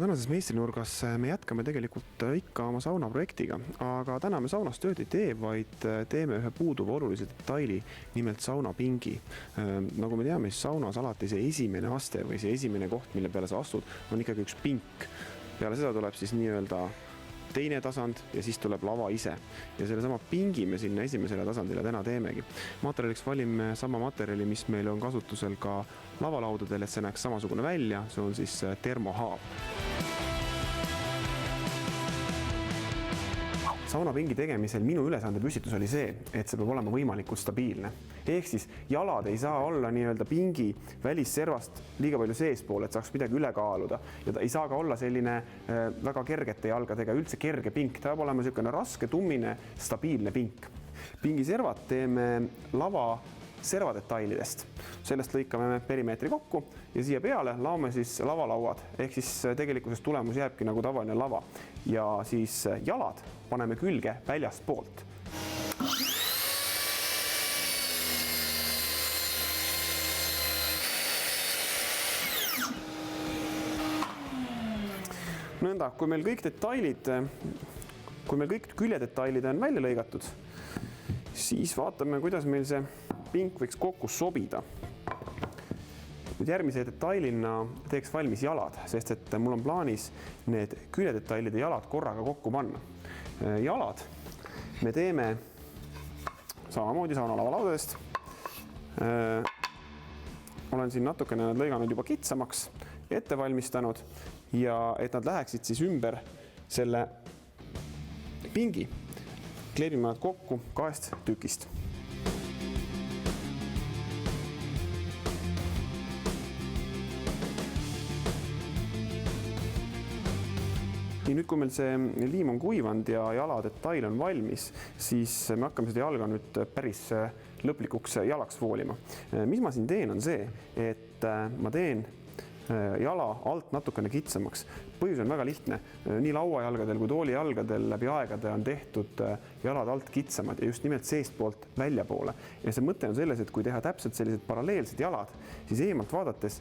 tänases meistrinurgas me jätkame tegelikult ikka oma saunaprojektiga, aga täna me saunas tööd ei tee, vaid teeme ühe puuduva olulise detaili, nimelt saunapingi. Nagu me teame, siis saunas alati see esimene aste või see esimene koht, mille peale sa astud, on ikkagi üks pink. Peale seda tuleb siis nii-öelda teine tasand ja siis tuleb lava ise. Ja selle sama pingi me sinna esimesele tasandile täna teemegi. Materjaliks valime sama materjali, mis meil on kasutusel ka lavalaudadel, et see näeks samasugune välja. See on siis termohaav. Saunapingi tegemisel minu ülesande püstitus oli see, et see peab olema võimalikult stabiilne. Ehk siis jalad ei saa olla nii-öelda pingi välisservast liiga palju seespool, et saaks midagi üle kaaluda. Ja ta ei saa ka olla selline väga kergete jalgadega, üldse kerge pink. Ta peab olema selline raske, tummine, stabiilne pink. Pingi servad teeme lava servadetailidest. Sellest lõikame perimeetri kokku ja siia peale laome siis lavalauad. Ehk siis tegelikkuses tulemus jääbki nagu tavaline lava. Ja siis jalad paneme külge väljast poolt. Nõnda, kui meil kõik küljedetailid on välja lõigatud, siis vaatame, kuidas meil see pink võiks kokku sobida. Nüüd järgmise detailina teeks valmis jalad, sest et mul on plaanis need küljedetailide jalad korraga kokku panna. Jalad me teeme samamoodi saunalava-laudadest. Olen siin natukene nad lõiganud juba kitsamaks, ette valmistanud ja et nad läheksid siis ümber selle pingi. Kleebime nad kokku 2 tükist. Nüüd, kui meil see liim on kuivanud ja jala detail on valmis, siis me hakkame seda jalga nüüd päris lõplikuks jalaks voolima. Mis ma siin teen on see, et ma teen jala alt natukene kitsamaks. Põhjus on väga lihtne. Nii lauajalgadel kui toolijalgadel läbi aegade on tehtud jalad alt kitsamad ja just nimelt seest poolt välja poole. Ja see mõte on selles, et kui teha täpselt sellised paralleelsed jalad, siis eemalt vaadates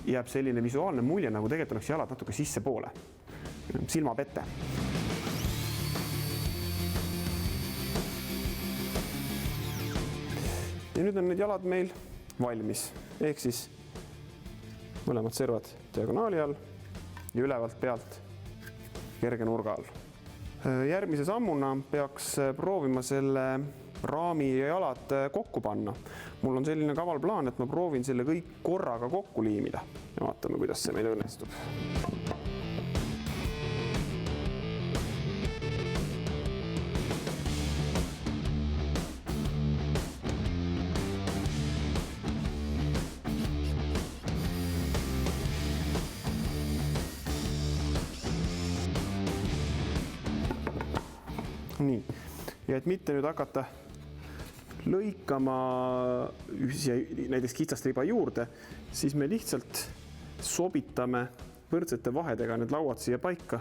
jääb selline visuaalne mulje, nagu tegelikult oleks jalad natuke sisse poole. Silma pette. Ja nüüd on need jalad meil valmis. Ehk siis mõlemad servad diagonaali all ja ülevalt pealt kerge nurga all. Järgmise sammuna peaks proovima selle raami ja jalad kokku panna. Mul on selline kaval plaan, et ma proovin selle kõik korraga kokku liimida. Ja vaatame, kuidas see meil õnnestub. Nii. Ja et mitte nüüd hakata lõikama näiteks kitsast riba juurde, siis me lihtsalt sobitame võrdsete vahedega need lauad siia paika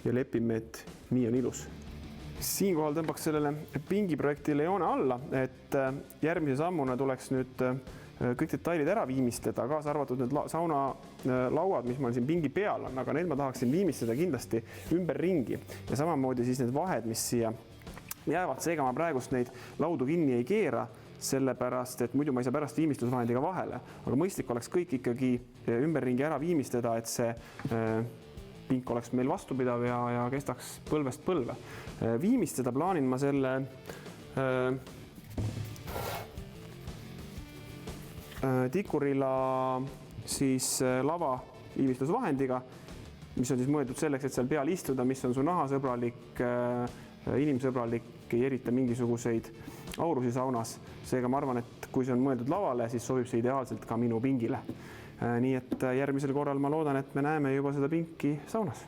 ja lepime, et nii on ilus. Siinkohal tõmbaks sellele pingiprojektile joone alla, et järgmise sammuna tuleks nüüd kõik detailid ära viimistleda, kaasa arvatud need sauna lauad, mis mul siin pingi peal on, aga need ma tahaksin viimistleda kindlasti ümber ringi. Ja samamoodi siis need vahed, mis siia jäävad, seega ma praegust neid laudu kinni ei keera, sellepärast, et muidu ma ei saa pärast viimistlusvahendiga vahele. Aga mõistlik oleks kõik ikkagi ümber ringi ära viimistleda, et see pink oleks meil vastupidav ja kestaks põlvest põlve. Viimistleda plaanin ma selle Tikurila siis lava viimistlusvahendiga, mis on siis mõeldud selleks, et seal peal istuda, mis on su nahasõbralik, inimsõbralik, ei erita mingisuguseid aurusi saunas. Seega ma arvan, et kui see on mõeldud lavale, siis sobib see ideaalselt ka minu pingile. Nii et järgmisel korral ma loodan, et me näeme juba seda pinki saunas.